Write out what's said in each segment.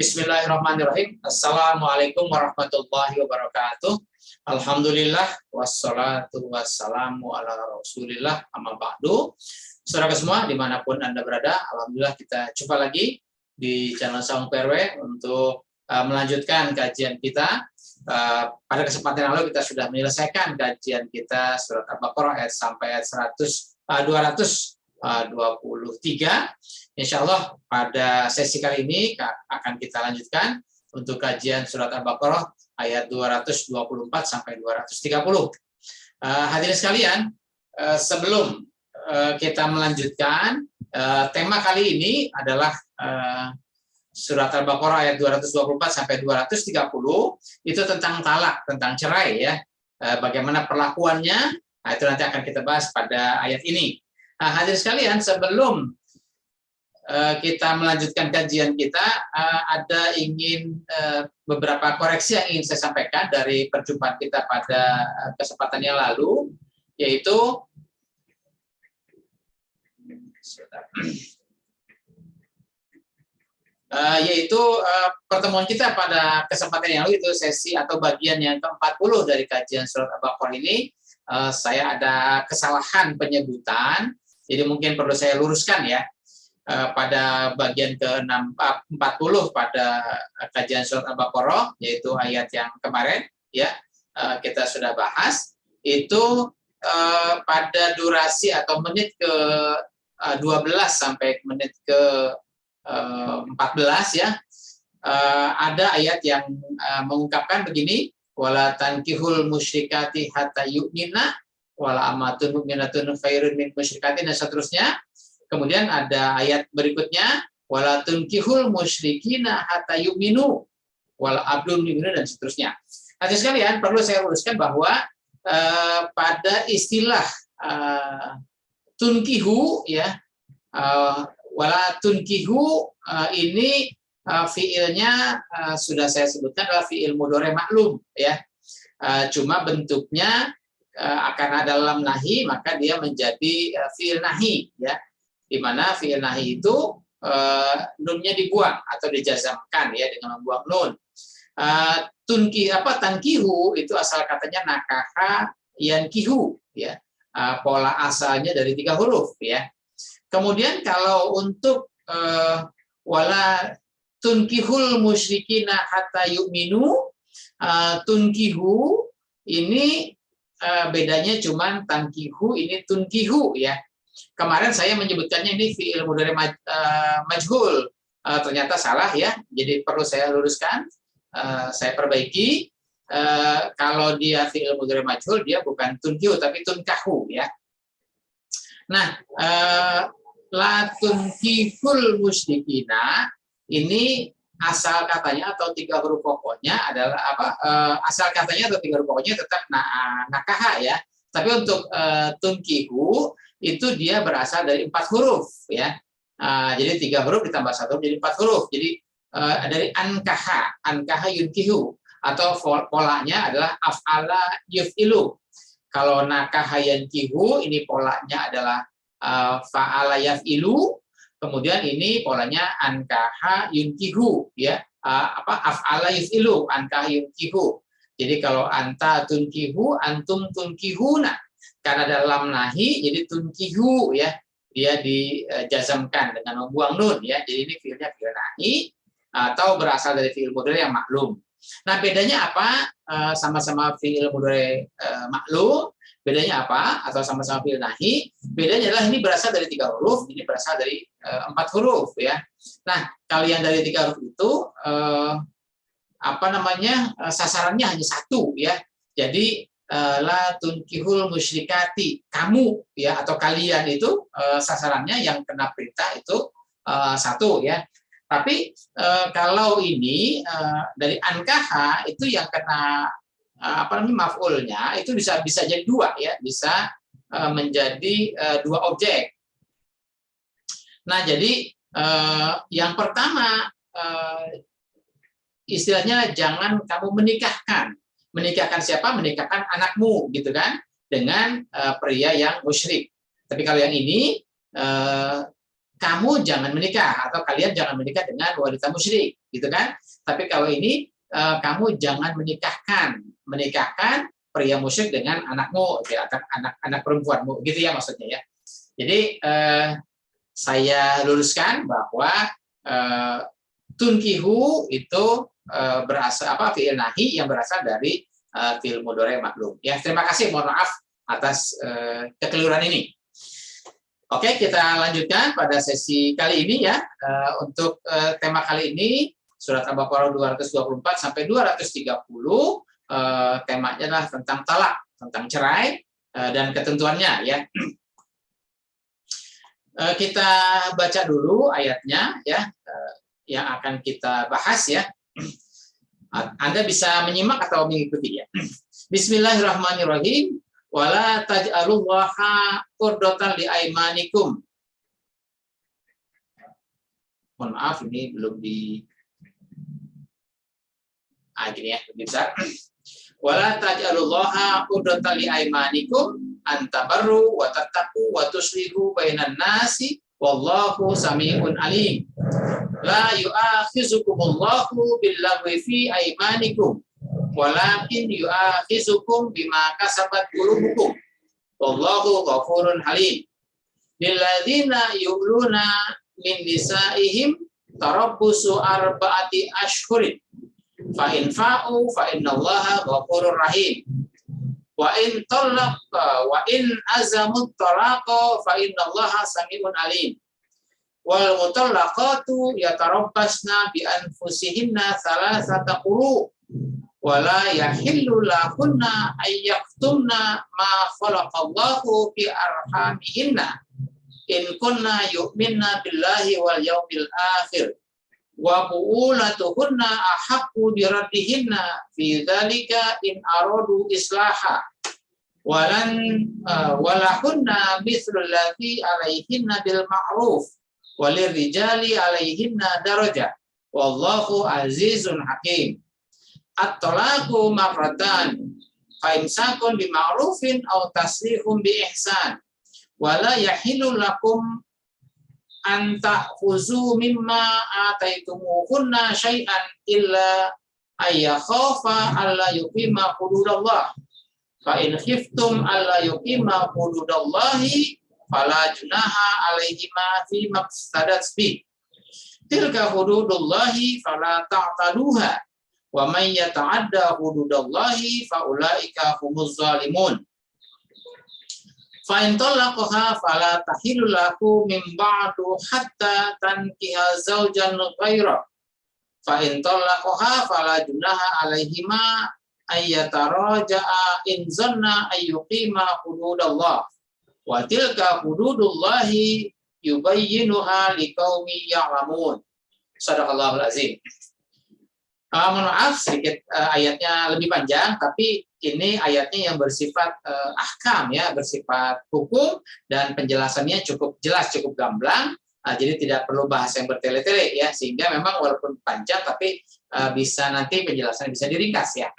Bismillahirrahmanirrahim. Assalamualaikum warahmatullahi wabarakatuh. Alhamdulillah wassalatu wassalamu ala rasulillah amma ba'du. Saudara semua dimanapun Anda berada, alhamdulillah kita jumpa lagi di channel Saung PRW untuk melanjutkan kajian kita. Pada kesempatan yang lalu kita sudah menyelesaikan kajian kita surat Al-Baqarah ayat sampai ayat 223. Insya Allah pada sesi kali ini akan kita lanjutkan untuk kajian surat Al-Baqarah ayat 224 sampai 230. Hadirin sekalian, sebelum kita melanjutkan, tema kali ini adalah surat Al-Baqarah ayat 224 sampai 230 itu tentang talak, tentang cerai ya. Bagaimana perlakuannya? Nah, itu nanti akan kita bahas pada ayat ini. Nah, hadirin sekalian, sebelum kita melanjutkan kajian kita, ada beberapa koreksi yang ingin saya sampaikan dari perjumpaan kita pada kesempatan yang lalu, yaitu pertemuan kita pada kesempatan yang lalu, itu sesi atau bagian yang ke-40 dari kajian surat Al-Baqarah ini. Saya ada kesalahan penyebutan, jadi mungkin perlu saya luruskan ya. Pada bagian ke-40 pada kajian surat Al-Baqarah, yaitu ayat yang kemarin ya kita sudah bahas, itu pada durasi atau menit ke-12 sampai menit ke-14 ya, ada ayat yang mengungkapkan begini, wala tankihul musyrikati hatta yu'minna wala amatun mu'minatun khairun min musyrikatin, dan seterusnya. Kemudian ada ayat berikutnya, wala tunkihul musyrikina hatta yu'minu wala abdun mu'minu, dan seterusnya. Hadirin sekalian, perlu saya luruskan bahwa pada istilah tunkihu ya, wala tunkihu ini fiilnya sudah saya sebutkan adalah fiil mudhari maklum ya. Cuma bentuknya karena dalam nahi maka dia menjadi fiil nahi ya, di mana fiil nahi itu nunnya dibuang atau dijazamkan ya dengan membuang nun. Tankihu itu asal katanya nakaha yankihu ya. Pola asalnya dari 3 huruf ya. Kemudian kalau untuk wala tunkihul musyrikina hatta yu'minu, tunkihu ini bedanya cuman tankihu ini tunkihu ya. Kemarin saya menyebutkannya ini fi'il mudhari majhul, ternyata salah ya, jadi perlu saya luruskan, saya perbaiki. Kalau dia fi'il mudhari majhul, dia bukan tunkihu tapi tunkahu ya. Nah, la tunkihul musyrikina ini asal katanya atau 3 huruf pokoknya adalah apa? Asal katanya atau 3 huruf pokoknya tetap nakaha ya. Tapi untuk tunkihu itu dia berasal dari 4 huruf ya. Jadi 3 huruf ditambah 1 huruf jadi 4 huruf. Jadi dari ankaha yunkihu, atau polanya adalah af'ala yuf'ilu. Kalau nakaha yankihu ini polanya adalah fa'ala yaf'ilu. Kemudian ini polanya ankaha yunkihu ya. Af'ala yuf'ilu, ankaha yunkihu. Jadi kalau anta tunkihu, antum tunkihuna. Karena dalam nahi jadi tunkihu ya, dia dijazamkan dengan membuang nun ya. Jadi ini fiilnya fiil nahi atau berasal dari fiil mudhari yang maklum. Nah, bedanya apa? Sama-sama fiil mudhari maklum, bedanya apa? Atau sama-sama fiil nahi, bedanya adalah ini berasal dari 3 huruf, ini berasal dari 4 huruf ya. Nah, kalau yang dari 3 huruf itu sasarannya hanya 1 ya. Jadi la tunkihul musyrikati, kamu ya atau kalian itu sasarannya yang kena perintah itu 1 ya. Tapi kalau ini dari ankaha itu yang kena maf'ulnya itu bisa jadi 2 ya, bisa menjadi 2 objek. Nah, jadi yang pertama istilahnya jangan kamu menikahkan. Menikahkan siapa? Menikahkan anakmu gitu kan dengan pria yang musyrik. Tapi kalau yang ini kamu jangan menikah atau kalian jangan menikah dengan wanita musyrik, gitu kan? Tapi kalau ini kamu jangan menikahkan pria musyrik dengan anakmu, anak perempuanmu, gitu ya maksudnya ya. Jadi saya luruskan bahwa tunkihu itu berasal fi'il nahi yang berasal dari fi'il mudhari maklum. Ya, terima kasih, mohon maaf atas kekeliruan ini. Oke, kita lanjutkan pada sesi kali ini ya. Untuk tema kali ini surat Al-Baqarah 224 sampai 230, temanya adalah tentang talak, tentang cerai dan ketentuannya ya. Kita baca dulu ayatnya ya, yang akan kita bahas ya. Anda bisa menyimak atau mengikuti ya. Bismillahirrahmanirrahim. Wala taj'alullaha qurdatan li aimanikum. Mohon maaf, ini belum di gini ya, lebih besar. Wala taj'alullaha qurdatan li aimanikum antabarru wa tattaqu wa tuslihu bainan nasi wallahu sami'un alim. La yu'akhizukumullahu billaghwi fi aimanikum walakin yu'akhizukum bima kasabat qulubukum wallahu ghafurun halim. Lilladzina yu'luna min nisaihim tarabbusu arba'ati ashhurin fa in fa'u fa innallaha ghafurur rahim wa in azamut talaqa fa innallaha sami'un alim. Wal mutallaqatu yatarabbasna bi anfusihinna thalathata quru wala yahillu lahunna ayyaktumna ma khalaqallahu fi arhamihinna in kunna yu'minna billahi wal yawmil akhir wa bu'ulatuhunna ahaqqu biraddihinna fi dzalika in aradu islaha walahunna mithlu allati alaihinna bil ma'ruf walirrijali alaihinna darajah wallahu azizun hakim. At-talaqu marratan fa imsakun bi ma'rufin aw tasrihum bi ihsan wala yahillu lakum an ta'khuzu mimma ataitumuhunna syai'an illa ayyakhafa alla yuqima hududallah fa in khiftum alla yuqima hududallahi fala junaha alaihima fi mafsadat bi tilka hududullahi fala ta'taduha wa may yata'adda hududallahi fa ulaika humuz zalimun. Fa in talaqaha fala tahillu lahu min ba'du hatta tankiha zawjan ghaira. Fa in talaqaha fala junaha alaihima ayyataraja'a in zanna ayyuqima hududallah. Wa tilka hududullahi yubayyinuha liqaumi ya'lamun. Shadaqallahul azim. Mohon maaf sedikit ayatnya lebih panjang, tapi ini ayatnya yang bersifat ahkam ya, bersifat hukum dan penjelasannya cukup jelas, cukup gamblang. Jadi tidak perlu bahasa yang bertele-tele ya, sehingga memang walaupun panjang tapi bisa nanti penjelasannya bisa diringkas ya.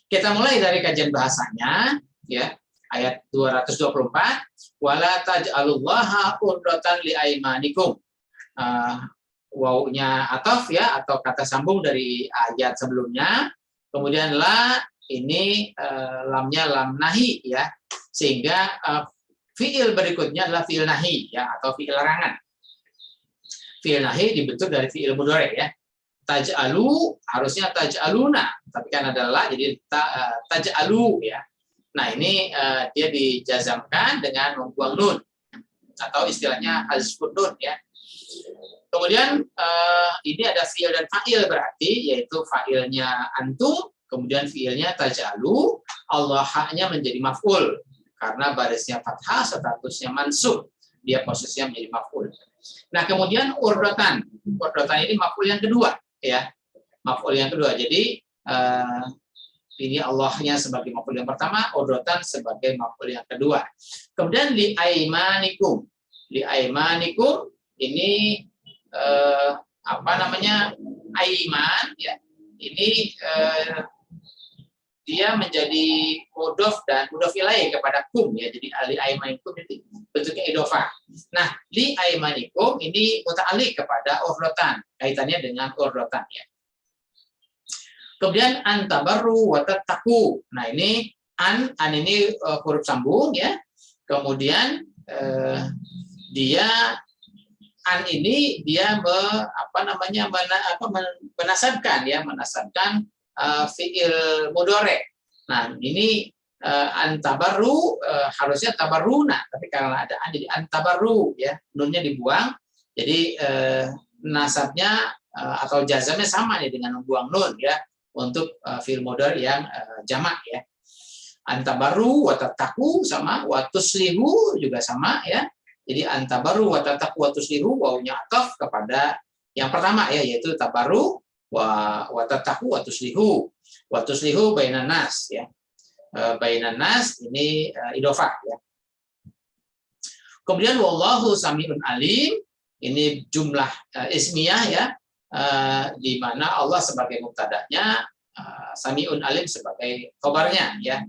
Kita mulai dari kajian bahasanya ya, ayat 224, wala taj'alullaha qurdatan li aimanikum. Wawunya ataf ya, atau kata sambung dari ayat sebelumnya. Kemudian la ini lamnya lam nahi ya, sehingga fiil berikutnya adalah fiil nahi ya, atau fiil larangan. Fiil nahi dibentuk dari fiil mudhari ya. Taj'alu harusnya taj'aluna, tapi kan ada la jadi taj'alu ya. Nah ini dia dijazamkan dengan membuang nun atau istilahnya hazfun nun ya. Kemudian ini ada fiil dan fa'il, berarti yaitu fa'ilnya antum, kemudian fiilnya taj'alu, Allah haknya menjadi maf'ul karena barisnya fathah, statusnya mansub, dia posisinya menjadi maf'ul. Nah kemudian urdotan ini maf'ul yang kedua ya, maf'ul yang kedua. Jadi ini Allahnya sebagai maf'ul yang pertama, urdotan sebagai maf'ul yang kedua. Kemudian li aimanikum ini aiman ya, ini dia menjadi mudhof dan mudhof ilaih kepada kum ya, jadi ali aiman itu bentuknya idhofah. Nah, li aimanikum ini muta'alliq kepada urrotan, kaitannya dengan urrotan ya. Kemudian antabarru wa tattaqu. Nah, ini an ini huruf sambung ya. Kemudian dia an ini dia menasabkan ya, menasabkan fiil mudhari. Nah, ini antabarru harusnya tabarruna, tapi kalau ada an jadi antabarru ya, nunnya dibuang. Jadi nasabnya atau jazamnya sama nih dengan membuang nun ya untuk fiil mudhari yang jamak ya. Antabarru wa tattaqu sama wa tuslihu juga sama ya. Jadi antabarru wa tattaqu wa tuslihu wawunya ataf kepada yang pertama ya, yaitu tabarru wa tattaqu wa tuslihu. Wa tuslihu bainan nas ya. Bainan nas ini idhofah ya. Kemudian wallahu samiun alim, ini jumlah ismiyah ya, di mana Allah sebagai mubtada'nya, samiun alim sebagai khabarnya ya.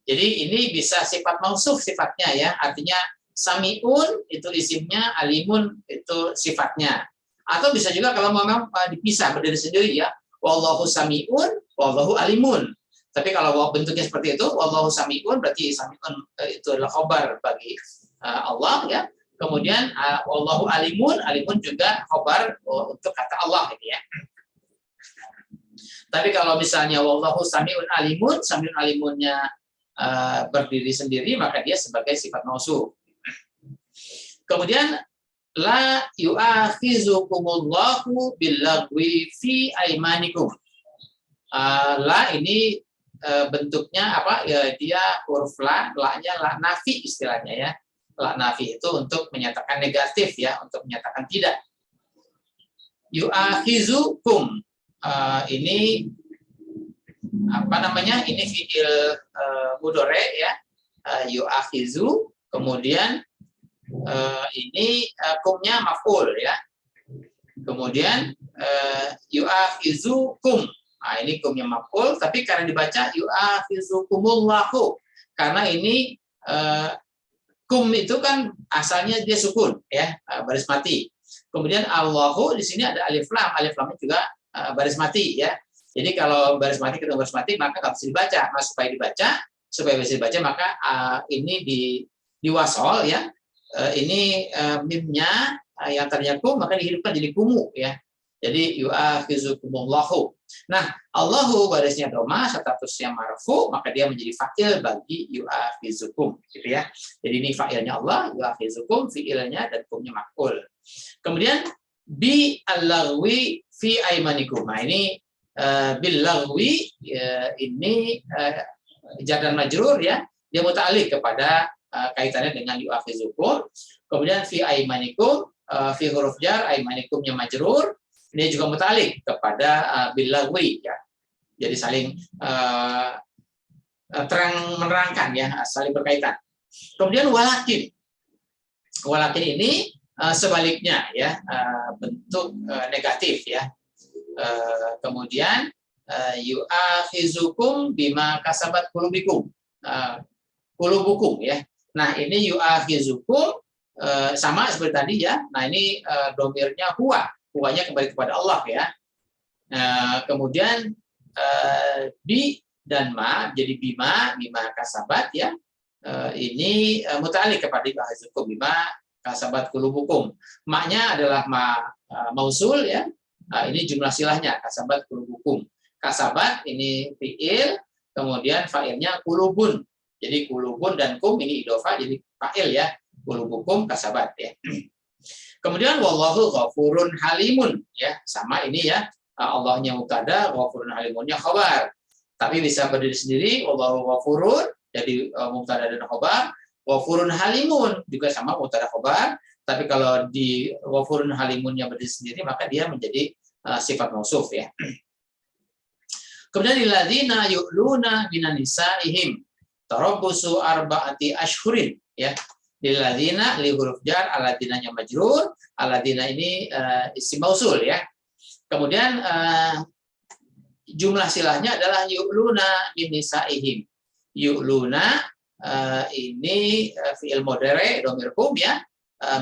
Jadi ini bisa sifat mausuf sifatnya ya, artinya samiun itu isimnya, alimun itu sifatnya. Atau bisa juga kalau memang dipisah berdiri sendiri ya, wallahu samiun, wallahu alimun. Tapi kalau bentuknya seperti itu, wallahu samiun berarti samiun itu adalah khabar bagi Allah ya. Kemudian wallahu alimun, alimun juga khabar untuk kata Allah ini ya. Tapi kalau misalnya wallahu samiun alimunnya berdiri sendiri, maka dia sebagai sifat mausuf. Kemudian la yu'akhizukumullahu billagwi fi aimanikum. La ini bentuknya apa ya, dia huruf la-nya la nafi istilahnya ya. La nafi itu untuk menyatakan negatif ya, untuk menyatakan tidak. Yu'akhizukum ini apa namanya, ini fi'il mudhari ya, yu'akhizu, kemudian ini kumnya maf'ul ya, kemudian yu'akhizukum, nah ini kumnya maf'ul, tapi karena dibaca yu'akhizukumullahu, karena ini kum itu kan asalnya dia sukun ya, baris mati. Kemudian Allahu di sini ada alif lamnya juga baris mati ya. Jadi kalau baris mati ketemu baris mati maka nggak bisa dibaca. Nah, supaya bisa dibaca maka ini di wasol ya. Ini mimnya yang tadinya kum maka dihidupkan jadi kumu ya. Jadi yu'akhizukumullahu. Nah, Allahu barisnya dhamma, statusnya marfu, maka dia menjadi fa'il bagi yu'akhizukum gitu ya. Jadi ini fa'ilnya Allah, yu'akhizukum, fi'ilnya dan kumnya maf'ul. Kemudian bi al-laghwi fi aimanikum. Nah, ini bil-laghwi ini jar dan majrur ya, dia muta'alliq kepada kaitannya dengan yu'akhizukum. Kemudian fi aimanikum, fi huruf jar, aimanikumnya majrur, ini juga muta'alliq kepada bil-laghwi ya. Jadi saling menerangkan ya, saling berkaitan. Kemudian walakin ini sebaliknya ya, bentuk negatif ya. Kemudian yu'akhizukum bima kasabat qulubukum, qulubukum ya. Nah, ini yu'akhizukum sama seperti tadi ya. Nah, ini domirnya huwanya kembali kepada Allah ya. Kemudian bi dan ma jadi bima kasabat ya. Ini muta'alliq kepada yu'akhizukum bima kasabat qulubukum. Maknya adalah mausul ya. Ini jumlah silahnya kasabat qulubukum. Kasabat ini fi'il, kemudian fa'ilnya qulubun. Jadi qulubun dan kum ini idhofah jadi fa'il ya. Qulubukum kasabat ya. Kemudian wallahu ghafurun halimun ya, sama ini ya. Allahnya mubtada, ghafurun halimunnya khabar. Tapi bisa berdiri sendiri, wallahu ghafurun jadi mubtada dan khabar. Ghafurun halimun juga sama mubtada khabar. Tapi kalau di ghafurun halimunnya berdiri sendiri maka dia menjadi sifat mausuf ya. Kemudian lilladzina yu'luna minan nisaihim tarabbusu arba'ati ashhurin ya. Lilladzina li huruf jar, alladzina-nya majrur, alladzina ini isim mausul ya. Kemudian jumlah silahnya adalah yu'luna min nisaihim. Yu'luna ini fi'il mudhari dhamir hum ya,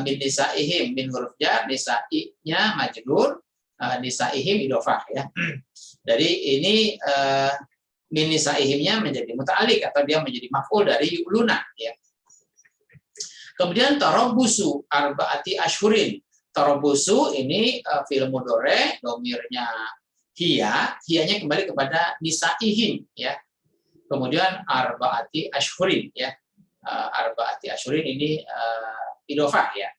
min nisaihim, min huruf jar, nisainya majrur, nisaihim idhofah ya. Jadi ini min nisaihimnya menjadi muta'alliq atau dia menjadi maf'ul dari yu'luna ya. Kemudian tarabbusu arba'ati asyhurin. Tarabbusu ini fi'il mudhari dhamirnya hiyanya kembali kepada nisaihim ya. Kemudian arba'ati asyhurin ya. Arba'ati asyhurin ini idhofah ya.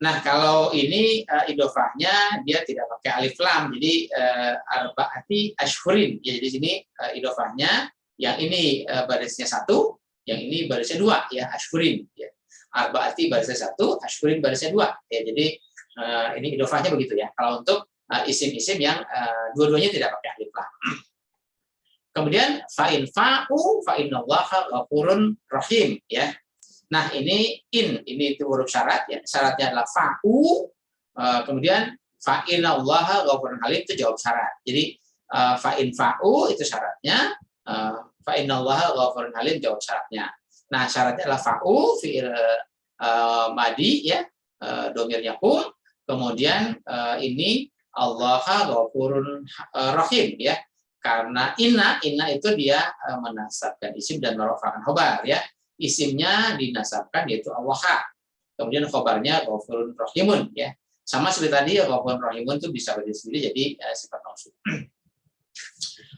Nah, kalau ini idhofahnya dia tidak pakai alif lam, jadi arba'ati asyhurin. Ya, jadi sini idhofahnya yang ini barisnya 1, yang ini barisnya 2 ya, asyhurin ya. Arba'ati barisnya 1, asyhurin barisnya 2 ya. Jadi ini idhofahnya begitu ya. Kalau untuk isim-isim yang dua-duanya tidak pakai alif lam. Kemudian fa'in fa'u fa'innallaha ghafurun rahim ya. Nah, ini itu huruf syarat ya. Syaratnya adalah fa'u, kemudian fa'innallaha ghafurun halim itu jawab syarat. Jadi fa'in fa'u itu syaratnya, fa'innallaha ghafurun halim jawab syaratnya. Nah, syaratnya adalah fa'u fi'il madi ya, dhamirnya hum, kemudian ini Allaha ghafurun rahim ya. Karena inna itu dia menasabkan isim dan merofakkan khobar ya. Isimnya dinasabkan yaitu Allah. Kemudian khobarnya ghafurun rahimun ya. Sama seperti tadi ya, ghafurun rahimun itu bisa berdiri sendiri jadi sifat mausuf.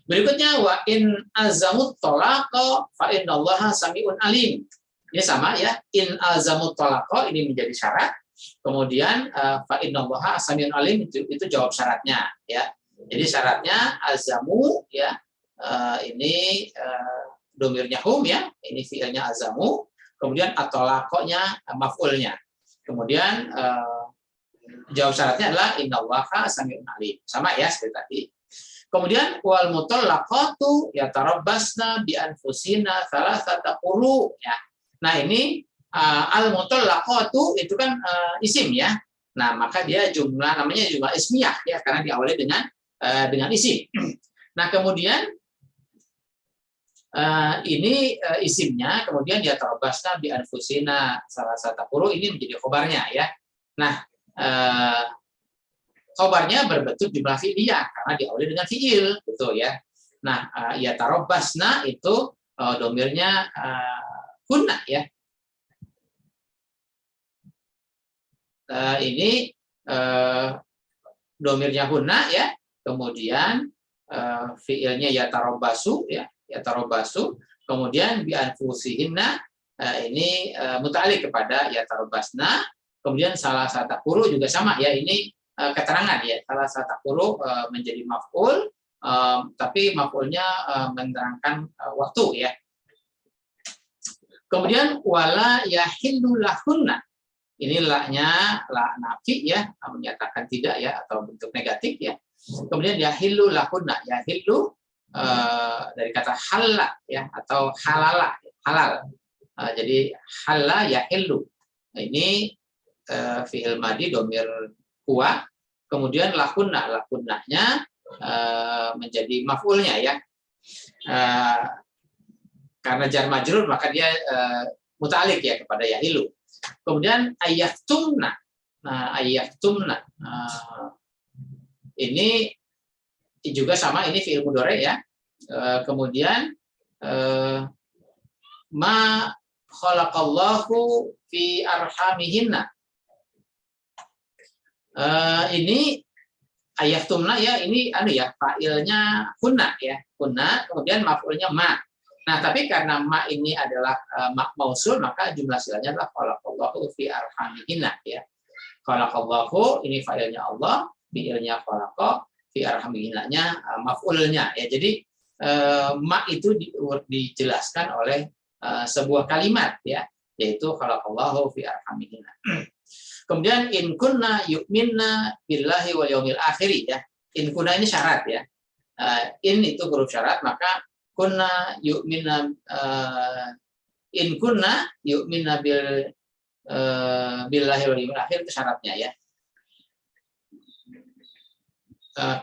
Berikutnya wa in azamut talaqa fa innallaha samiun alim. Ini sama ya. In azamut talaqa ini menjadi syarat. Kemudian fa innallaha samiun alim itu jawab syaratnya ya. Jadi syaratnya azamu ya, ini dhamirnya hum ya, ini fiilnya azamu, kemudian atolaqonya maf'ulnya. Kemudian jawab syaratnya adalah innallaha samiun alim. Sama ya seperti tadi. Kemudian wal mutallaqatu yatarabbasna bi anfusina thalathata quru ya. Nah, ini al mutallaqatu itu kan isim ya. Nah, maka dia namanya jumlah ismiyah ya, karena diawali dengan isim. Nah, kemudian ini isimnya, kemudian dia tarabasna bi anfusina salah satu quru ini menjadi khobarnya ya. Nah, khobarnya berbentuk jumlah fi'liyah karena diawali dengan fi'il, betul ya. Nah, ya tarabasna itu dhamirnya kunna ya. Ini dhamirnya hunna ya. Kemudian fiilnya yatarabbasu ya, yatarabbasu, kemudian bi anfusihinna ini muta'alliq kepada yatarabbasna, kemudian salah satu quru juga sama ya, ini keterangan ya, salah satu quru menjadi maf'ul, tapi maf'ulnya menerangkan waktu ya. Kemudian wala yahillu lahunna, ini la-nya la nafi ya, menyatakan tidak ya, atau bentuk negatif ya. Kemudian yahillu lahunna, yahillu dari kata halal ya, atau halala, halal. Jadi halal yahillu. Ini fi'il madi dhamir huwa, kemudian lahunnanya menjadi maf'ulnya ya. Karena jar majrur maka dia muta'alliq ya kepada yahillu. Kemudian ayyatumna. Nah, ayyatumna. Ini juga sama, ini fi'il mudhari ya. Kemudian ma khalaqallahu fi arhamihinna. Ini ayyatumna ya, ini ya, fa'ilnya kunna ya. Kunna, kemudian maf'ulnya ma. Nah, tapi karena ma ini adalah ma mausul, maka jumlah silanya adalah khalaqallahu fi arhamihinna ya. Khalaqallahu ini fa'ilnya Allah, fi'ilnya khalaqa, fi arhamihinna-nya maf'ulnya ya. Jadi ma itu dijelaskan oleh sebuah kalimat ya, yaitu khalaqallahu fi arhamihinna. Kemudian in kunna yu'minna billahi wal yaumil akhir ya. In kunna ini syarat ya. In itu huruf syarat, maka kunna yu'minna in kunna yu'minna billahi wal yaumil akhir itu syaratnya ya.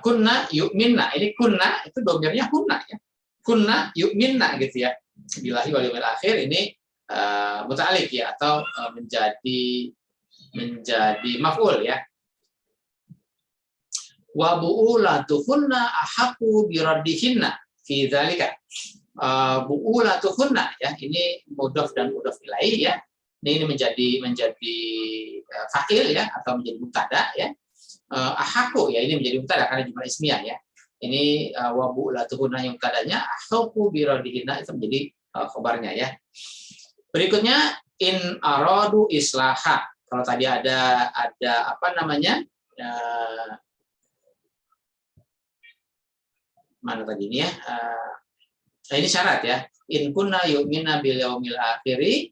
Kunna yu'minna, ini kunna itu dhamirnya kunna ya. kunna yu'minna gitu ya. Billahi wal yaumil akhir ini muta'alliq ya, atau menjadi maf'ul ya. Wa bu'ulatuhunna ahaqqu biraddihinna fi dzalika. Bu'ulatuhunna ya, ini mudhaf dan mudhaf ilaih ya. Ini menjadi fa'il ya, atau menjadi mubtada ya. Ahaqqu ya, ini menjadi mubtada karena jumlah ismiyah ya. Ini wa bu'ulatuhunna yang mubtadanya, ahaqqu biraddihinna itu menjadi khabarnya ya. Berikutnya in aradu islaha. Kalau tadi ada apa namanya? Mana tadi ini ya? Ini syarat ya. In kunna yu'minna bil yaumil akhiri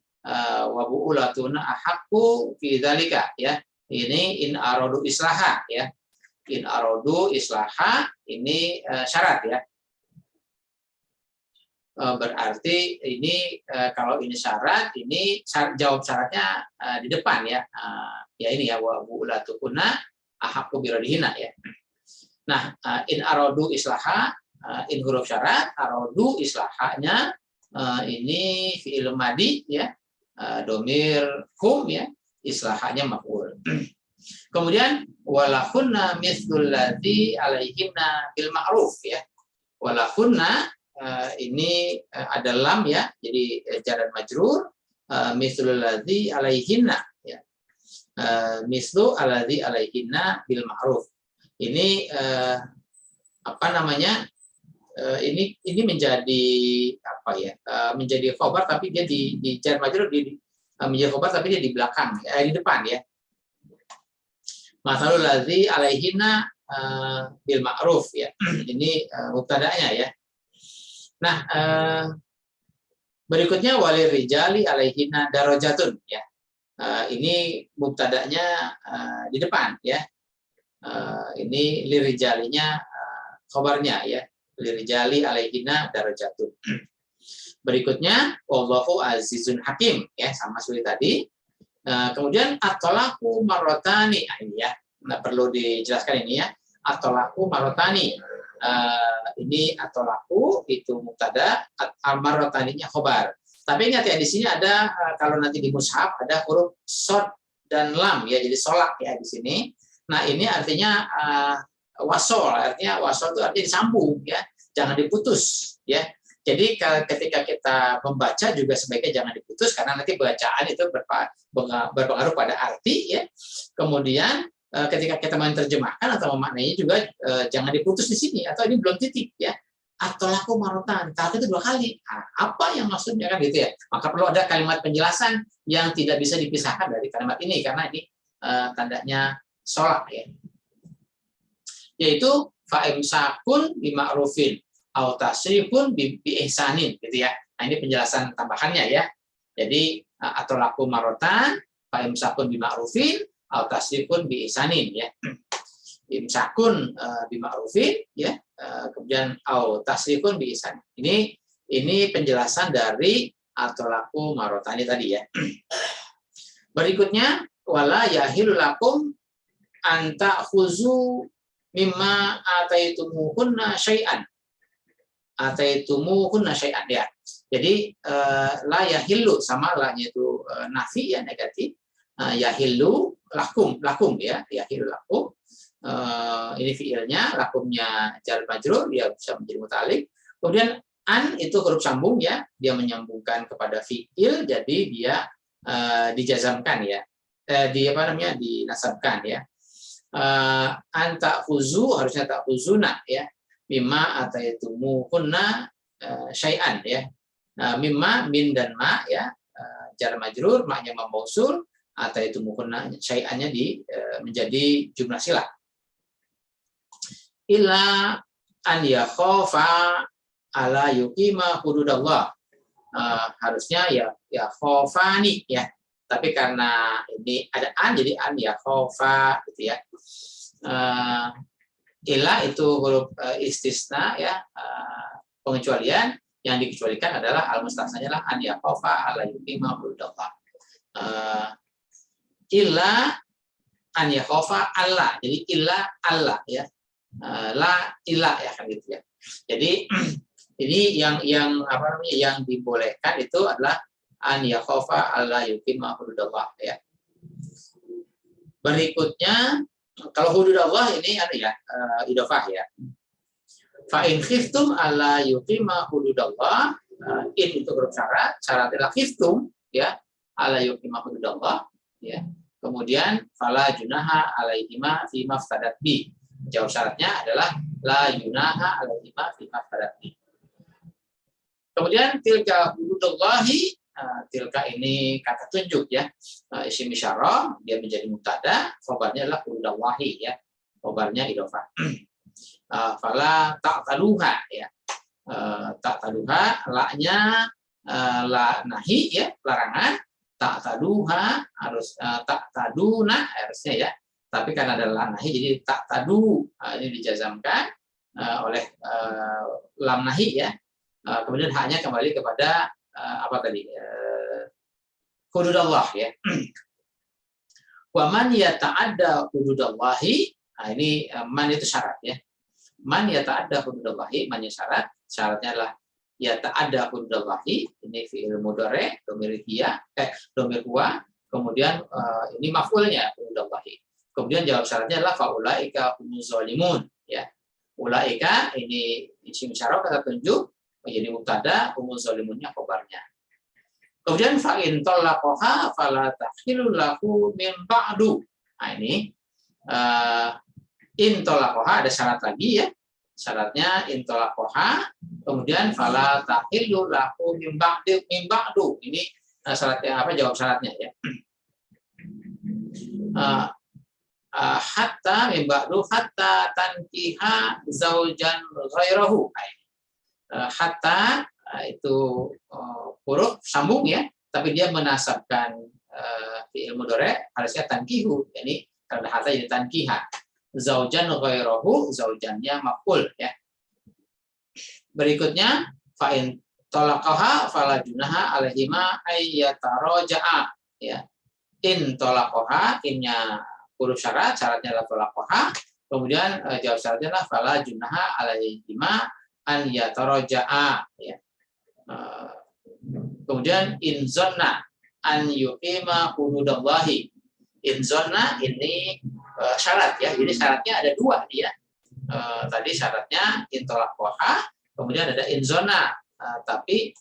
wa bu'ulatuna ahaqqu fi dzalika ya. Ini in aradu islaha ya. In aradu islaha ini syarat ya. Berarti ini kalau ini syarat, ini jawab syaratnya di depan ya. Ya ini ya, wa bu'ulatukunna ahaqqu biraddihinna ya. Nah, in aradu islaha, in huruf syarat, aradu islahanya ini fi'il madi ya, domir hum ya, islahanya maf'ul. Kemudian walahunna mithlul ladzi alaihinna bil ma'ruf ya. Walahunna ini ada lam ya, jadi jar dan majrur, mithlul ladzi alaihinna ya. Mithlu alladzi alaihinna bil ma'ruf. Ini apa namanya? Ini menjadi apa ya? Menjadi khobar tapi dia di jar majrur, menjadi khobar tapi dia di belakang, di depan ya. Mathalul ladzi alaihinna bil ma'ruf ya. Ini mubtada'nya ya. Nah, berikutnya walir rijali alaihinna darajatun ya. Ini mubtada'nya di depan ya. Ini lirijalinya khabarnya ya. Lirijali alaihinna darajatun. Berikutnya wallahu azizun hakim ya, sama seperti tadi. Kemudian at-talaqu marratani. Ini ya. Nah, perlu dijelaskan ini ya. At-talaqu marratani. Ini at-talaqu itu mubtada, al-marrataninya khabar. Tapi ingat ya, di sini ada kalau nanti di mushaf ada huruf shad dan lam ya, jadi solak ya di sini. Nah, ini artinya wasol, artinya wasol itu artinya disambung ya, jangan diputus ya. Jadi ketika kita membaca juga sebaiknya jangan diputus, karena nanti bacaan itu berpengaruh pada arti ya. Kemudian ketika kita menerjemahkan atau memaknainya juga jangan diputus di sini, atau ini belum titik ya. At-talaqu marratan, kata itu 2 kali. Nah, apa yang maksudnya kan gitu ya? Maka perlu ada kalimat penjelasan yang tidak bisa dipisahkan dari kalimat ini, karena ini tandanya solak ya. Yaitu fa'imsakun bima'rufin au tasrifun bi ihsanin gitu ya. Nah, ini penjelasan tambahannya ya. Jadi at-talaqu marratan, fa'imsakun bima'rufin au tasrifun bi ihsanin ya. Imsakun bima'rufin ya, kemudian au tasrifun bi ihsanin. Ini penjelasan dari at-talaqu marratani tadi ya. Berikutnya wala yahillu lakum anta khuzu mimma ataitumuhunna syai'an. Ataitumuhunna syai'an ya. Jadi la yahillu, sama la-nya itu nafi ya, negatif. Yahillu lakum ya, yahillu lakum. Ini fiilnya, lakumnya jar majrur, dia bisa menjadi muta'alliq. Kemudian an itu huruf sambung ya, dia menyambungkan kepada fiil, jadi dia dijazamkan ya, dinasabkan ya. Anta khuzu harusnya tak khuzuna ya, mimma ataitumuhunna syai'an ya. Mimma, min dan ma ya, jar majrur, maknya memausul, ataitumuhunna syai'annya menjadi jumlah silah. Illa an yakhafa ala yuqima hududallah. Harusnya ya khofani ya. Tapi karena ini ada an, jadi an yakhafa gitu ya. Illa itu huruf istisna ya, pengecualian. Yang dikecualikan adalah al-mustasnanya lah an yakhafa ala yuqima hududallah. Illa an yakhafa Allah. Jadi illa Allah ya. La ilah ya kan gitu ya. Jadi Ini yang apa namanya, yang dibolehkan itu adalah an yakhafa alla yuqima hududallah ya. Berikutnya kalau hududallah ini ada ya idhofah ya. Fa in khiftum alla yuqima hududallah, in itu huruf syarat, syarat adalah khiftum ya, alla yuqima hududallah ya. Kemudian fala junaha alaihima fi maftadat bi. Jawab syaratnya adalah la junaha alaihima fi maftadat bi. Kemudian tilka hududallahi, tilka ini kata tunjuk ya, isim isyarah, dia menjadi mubtada, khabarnya adalah hududallahi ya, khabarnya idhofah. Fala ta'taluha ya, ta'taluha la-nya la nahi ya, larangan, ta'taluha harus ta'taduna harusnya ya, tapi karena ada la nahi jadi ta'tadu, ini dijazamkan oleh lam nahi ya. Kemudian haknya kembali kepada apa tadi, hududallah ya. Wa man yata'adda hududallahi, nah ini man itu syarat ya. Man yata'adda hududallahi, man syarat, syaratnya adalah yata'adda hududallahi, ini fi'il mudhari dhamir hiya dhamir huwa, kemudian ini maf'ulnya hududallahi. Kemudian jawab syaratnya adalah faulaika humuz zalimun ya. Ulaika ini isim isyarah kata tunjuk menjadi mubtada, humuz zalimunnya khabarnya. Kemudian fa in talaqaha fala tahillu lahu min ba'du. Nah ini in talaqaha ada syarat lagi ya. Syaratnya in talaqaha, kemudian fala tahillu lahu min ba'du. Ini syaratnya apa, jawab syaratnya ya. Hatta min ba'du hatta tankiha zaujan ghairahu. Hatta itu huruf sambung ya, tapi dia menasabkan fi'il mudhari harusnya tankihu, yani karena hatta jadi tankiha. Zaujan ghairahu, zaujannya maf'ul ya. Berikutnya fa in talaqaha fala junaha alaihima ayyataraja'a ya. In talaqaha, innya huruf syarat, syaratnya adalah talaqaha. Kemudian jawab syaratnya adalah fala junaha alaihima an yataraja'a ya. Kemudian in zonna an yuqima hududallahi. In zonna ini syarat ya. Jadi syaratnya ada dua ya. Tadi syaratnya in talaqaha, kemudian ada in zonna, tapi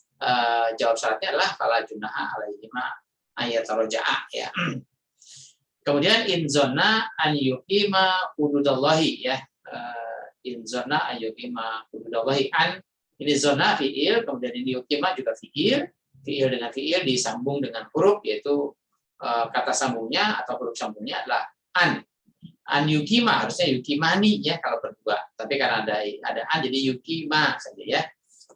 jawab syaratnya adalah fala junaha alaihima an yataraja'a ya. Kemudian in zonna an yuqima hududallahi ya. In zona ayyukima hududallahi, an ini zona fiil, kemudian ini yukima juga fiil dengan fiil disambung dengan huruf, yaitu kata sambungnya atau huruf sambungnya adalah an yukima, harusnya yukimani ya kalau berdua, tapi karena ada an jadi yukima saja ya.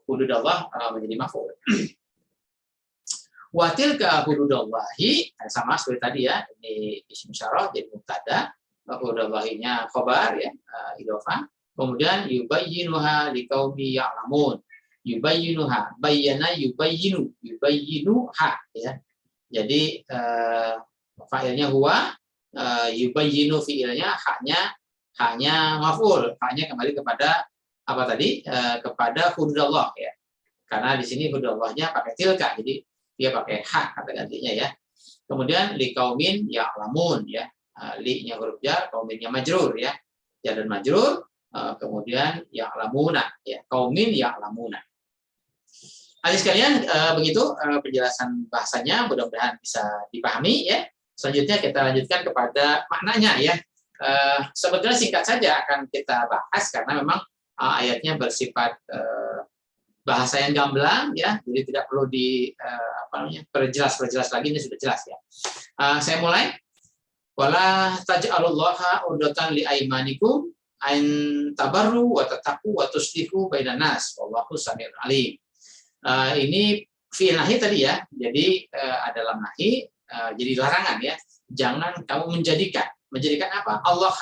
Hududallah menjadi maf'ul. Wa tilka hududallahi sama seperti tadi ya, ini isim isyarah jadi mubtada, hududallahinya khabar ya, idhofah. Kemudian yubayyinuha liqaumi ya'lamun. Yubayyinuha, bayyana yubayyinuha ya. Jadi fa'ilnya huwa, yubayyinu fi'ilnya, haknya maf'ul, haknya kembali kepada apa tadi? Kepada hududallah ya. Karena di sini hududallahnya pakai tilka, jadi dia pakai hak kata gantinya ya. Kemudian liqaumin ya'lamun ya. Li-nya huruf jar, qauminnya majrur ya. Jar dan majrur. Kemudian ya'lamuna ya, qaumin ya'lamuna. Adik sekalian, begitu penjelasan bahasanya, mudah-mudahan bisa dipahami ya. Selanjutnya kita lanjutkan kepada maknanya ya. Sebetulnya singkat saja akan kita bahas karena memang ayatnya bersifat bahasa yang gamblang ya, jadi tidak perlu perjelas lagi, ini sudah jelas ya. Saya mulai. Wala taj'alullaha urdatan li aimanikum an tabarru wa tattaqu wa tuslihu bainan nas wallahu samiul alim. Ini fi'il nahi tadi ya. Jadi ada lam nahi, jadi larangan ya. Jangan kamu menjadikan apa? Allah.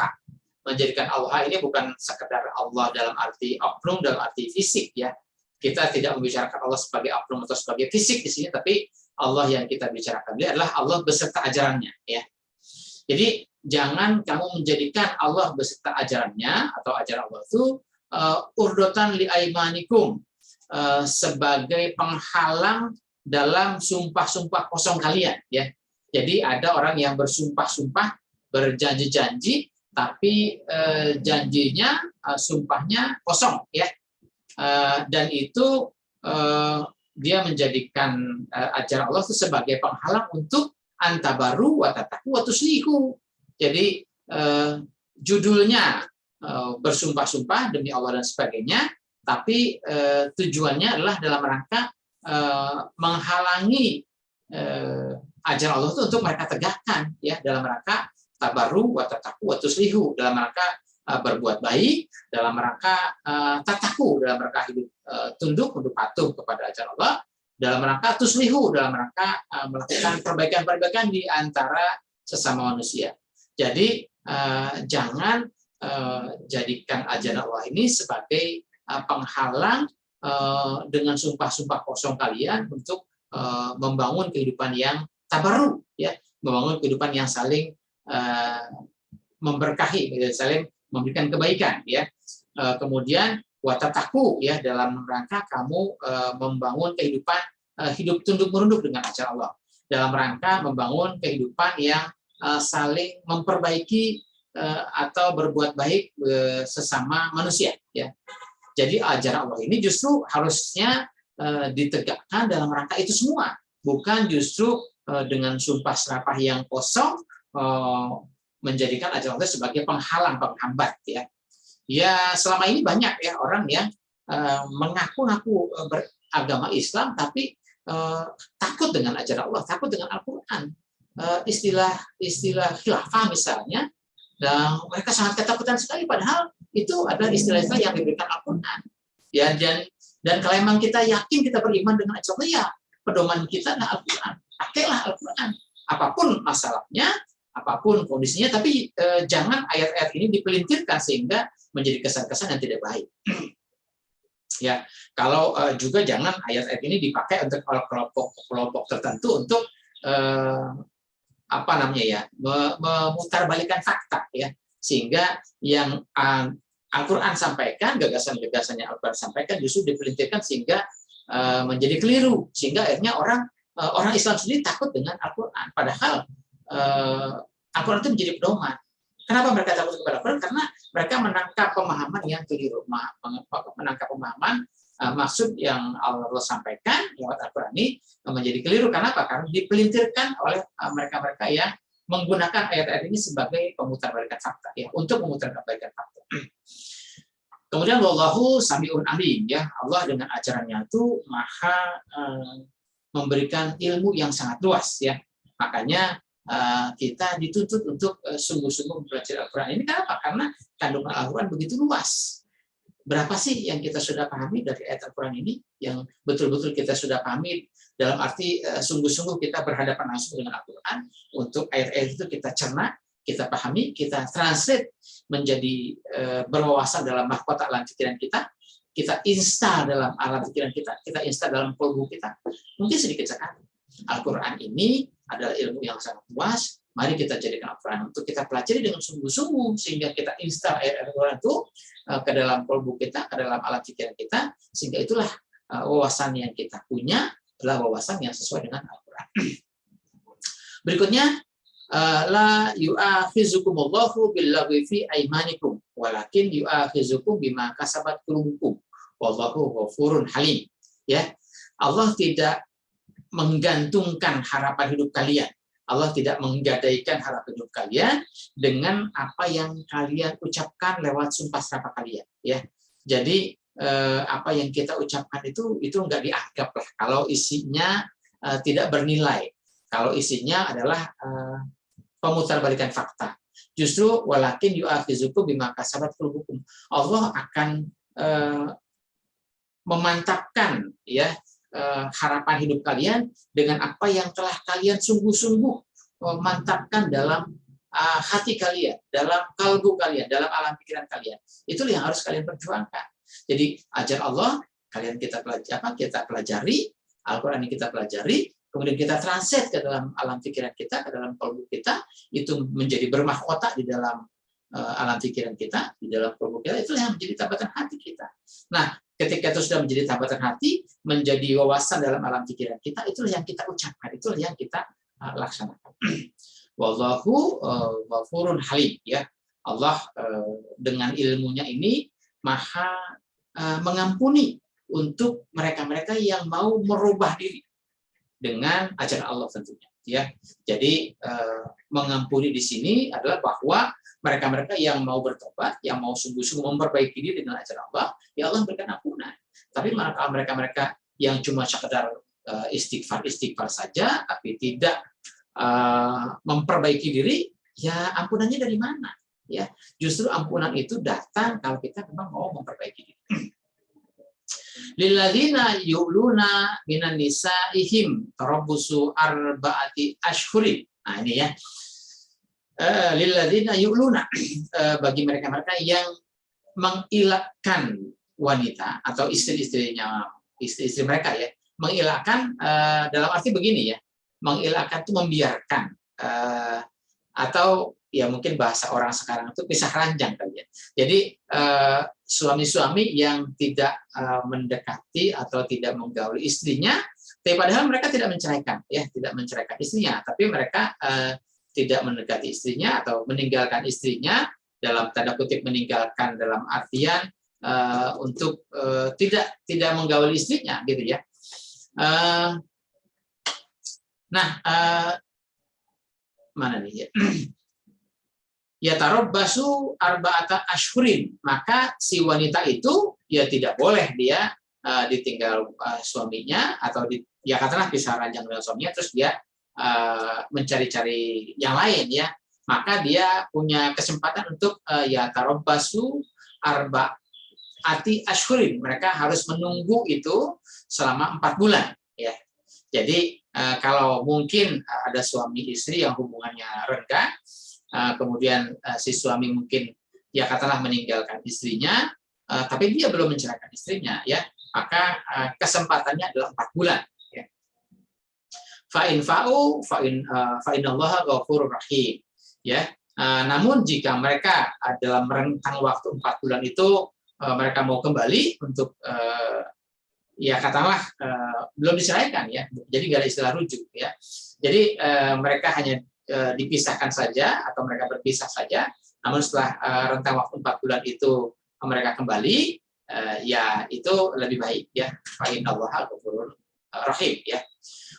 Menjadikan Allah ini bukan sekedar Allah dalam arti oknum, dalam arti fisik ya. Kita tidak membicarakan Allah sebagai oknum atau sebagai fisik di sini, tapi Allah yang kita bicarakan dia adalah Allah beserta ajarannya ya. Jadi jangan kamu menjadikan Allah beserta ajarannya atau ajaran Allah itu urdotan li aimanikum, sebagai penghalang dalam sumpah-sumpah kosong kalian, ya. Jadi ada orang yang bersumpah-sumpah, berjanji-janji, tapi janjinya, sumpahnya kosong, ya. Dan itu dia menjadikan ajaran Allah itu sebagai penghalang untuk antabaru wa tataku wa tuslihu. Jadi judulnya bersumpah-sumpah demi Allah dan sebagainya, tapi tujuannya adalah dalam rangka menghalangi ajaran Allah itu untuk mereka tegakkan, ya, dalam rangka tabaru wa tataku wa tuslihu, dalam rangka berbuat baik, dalam rangka tataku, dalam rangka hidup tunduk patuh kepada ajaran Allah, dalam rangka tuslihu, dalam rangka melakukan perbaikan-perbaikan di antara sesama manusia. Jadi jangan jadikan ajaran Allah ini sebagai penghalang dengan sumpah-sumpah kosong kalian untuk membangun kehidupan yang tabaru, ya, membangun kehidupan yang saling memberkahi, saling memberikan kebaikan, ya. Kemudian watataku, ya, dalam rangka kamu membangun kehidupan hidup tunduk menunduk dengan ajaran Allah, dalam rangka membangun kehidupan yang saling memperbaiki atau berbuat baik sesama manusia, ya. Jadi ajaran Allah ini justru harusnya ditegakkan dalam rangka itu semua, bukan justru dengan sumpah serapah yang kosong menjadikan ajaran Allah sebagai penghalang, penghambat, ya. Ya, selama ini banyak, ya, orang yang mengaku-ngaku beragama Islam tapi takut dengan ajaran Allah, takut dengan Al-Qur'an. Istilah khilafah misalnya, dan mereka sangat ketakutan sekali, padahal itu adalah istilah-istilah yang diberikan Al-Qur'an. Ya, dan kalau memang kita yakin kita beriman dengan ajaran Allah, ya, pedoman kita adalah Al-Qur'an. Pakailah Al-Qur'an. Apapun masalahnya, apapun kondisinya, tapi jangan ayat-ayat ini dipelintirkan sehingga menjadi kesan-kesan yang tidak baik. Ya, kalau juga jangan ayat-ayat ini dipakai untuk kelompok tertentu untuk apa namanya, ya, memutarbalikkan fakta, ya, sehingga yang Al-Qur'an sampaikan, gagasan-gagasannya Al-Qur'an sampaikan justru dipelintirkan sehingga menjadi keliru, sehingga akhirnya orang Islam sendiri takut dengan Al-Qur'an, padahal Al-Qur'an itu menjadi pedoman. Kenapa mereka takut kepada Al-Qur'an? Karena mereka menangkap pemahaman yang keliru, menangkap pemahaman maksud yang Allah sampaikan lewat Al-Qur'an ini menjadi keliru. Kenapa? Karena dipelintirkan oleh mereka-mereka yang menggunakan ayat-ayat ini sebagai pemutarbalikan fakta, ya, untuk memutarbalikan fakta. Kemudian wallahu sami'un alim, ya, Allah dengan ajarannya itu maha memberikan ilmu yang sangat luas, ya. Makanya kita dituntut untuk sungguh-sungguh mempelajari Al-Qur'an ini. Kenapa? Karena kandungan Al-Qur'an begitu luas. Berapa sih yang kita sudah pahami dari ayat Al-Qur'an ini, yang betul-betul kita sudah pahami dalam arti sungguh-sungguh kita berhadapan langsung dengan Al-Qur'an, untuk ayat-ayat itu kita cerna, kita pahami, kita translate menjadi berwawasan dalam mahkota alam pikiran kita install dalam alam pikiran kita install dalam kalbu kita. Mungkin sedikit sekali. Al-Qur'an ini adalah ilmu yang sangat luas. Mari kita jadikan Al-Qur'an untuk kita pelajari dengan sungguh-sungguh, sehingga kita install ayat Al-Qur'an itu ke dalam kalbu kita, ke dalam alam pikiran kita, sehingga itulah wawasan yang kita punya adalah wawasan yang sesuai dengan Al-Qur'an. Berikutnya, la yu'akhizukumullahu billaghwi fi aimanikum walakin yu'akhizukum bima kasabat qulubukum wallahu ghafurun halim. Ya, Allah tidak menggantungkan harapan hidup kalian. Allah tidak menggadaikan harapan hidup kalian dengan apa yang kalian ucapkan lewat sumpah serapah kalian, ya. Jadi apa yang kita ucapkan itu enggak dianggap lah kalau isinya tidak bernilai, kalau isinya adalah pemutarbalikan fakta. Justru walakin yu'akhizukum bima kasabat qulubukum. Allah akan memantapkan, ya, harapan hidup kalian dengan apa yang telah kalian sungguh-sungguh mantapkan dalam hati kalian, dalam kalbu kalian, dalam alam pikiran kalian. Itulah yang harus kalian perjuangkan. Jadi ajar Allah kita pelajari, Al-Qur'an ini kita pelajari, kemudian kita translate ke dalam alam pikiran kita, ke dalam kalbu kita, itu menjadi bermahkota di dalam alam pikiran kita, di dalam kalbu kita. Itulah yang menjadi tabatan hati kita. Nah, ketika itu sudah menjadi tambatan hati, menjadi wawasan dalam alam pikiran kita, itulah yang kita ucapkan, itulah yang kita laksanakan. Wallahu ghafurun halim, ya. Allah dengan ilmunya ini maha mengampuni untuk mereka-mereka yang mau merubah diri dengan ajaran Allah tentunya, ya. Jadi mengampuni di sini adalah bahwa mereka-mereka yang mau bertobat, yang mau sungguh-sungguh memperbaiki diri dengan ajaran Allah, ya Allah berikan ampunan. Tapi manakala mereka-mereka yang cuma sekedar istighfar saja, tapi tidak memperbaiki diri, ya ampunannya dari mana? Ya, justru ampunan itu datang kalau kita memang mau memperbaiki diri. Lilladzina yu'luna minan nisa'ihim tarabbusu arba'ati ashhurin. Nah, ini ya. Lilladzina yu'luna, bagi mereka-mereka yang mengilakkan wanita atau istri-istrinya, istri-istri mereka, ya. Mengilakkan dalam arti begini, ya. Mengilakkan itu membiarkan, atau ya mungkin bahasa orang sekarang itu pisah ranjang kali ya. Jadi suami-suami yang tidak mendekati atau tidak menggauli istrinya, tapi padahal mereka tidak menceraikan, ya, tidak menceraikan istrinya, tapi mereka tidak mendekati istrinya atau meninggalkan istrinya, dalam tanda kutip meninggalkan dalam artian untuk tidak menggauli istrinya, gitu ya. Mana nih ya? Ya tarabbasu arba'ata ashhurin, maka si wanita itu ya tidak boleh dia ditinggal suaminya atau ya katakanlah pisah ranjang dengan suaminya, terus dia mencari-cari yang lain, ya. Maka dia punya kesempatan untuk ya tarabbasu arba'ati ashhurin, mereka harus menunggu itu selama 4 bulan, ya. Jadi kalau mungkin ada suami istri yang hubungannya renggang, kemudian si suami mungkin ya katakanlah meninggalkan istrinya, tapi dia belum menceraikan istrinya, ya, maka kesempatannya adalah 4 bulan. Ya. Fa'in fa'u fa'inallaha ghafurur rahim. Ya. Namun jika mereka dalam rentang waktu 4 bulan itu mereka mau kembali untuk ya katakanlah belum diceraikan, ya, jadi nggak ada istilah rujuk, ya. Jadi mereka hanya dipisahkan saja atau mereka berpisah saja, namun setelah rentang waktu 4 bulan itu mereka kembali, ya itu lebih baik, ya. Fa innallaha ghafurur rahim, ya.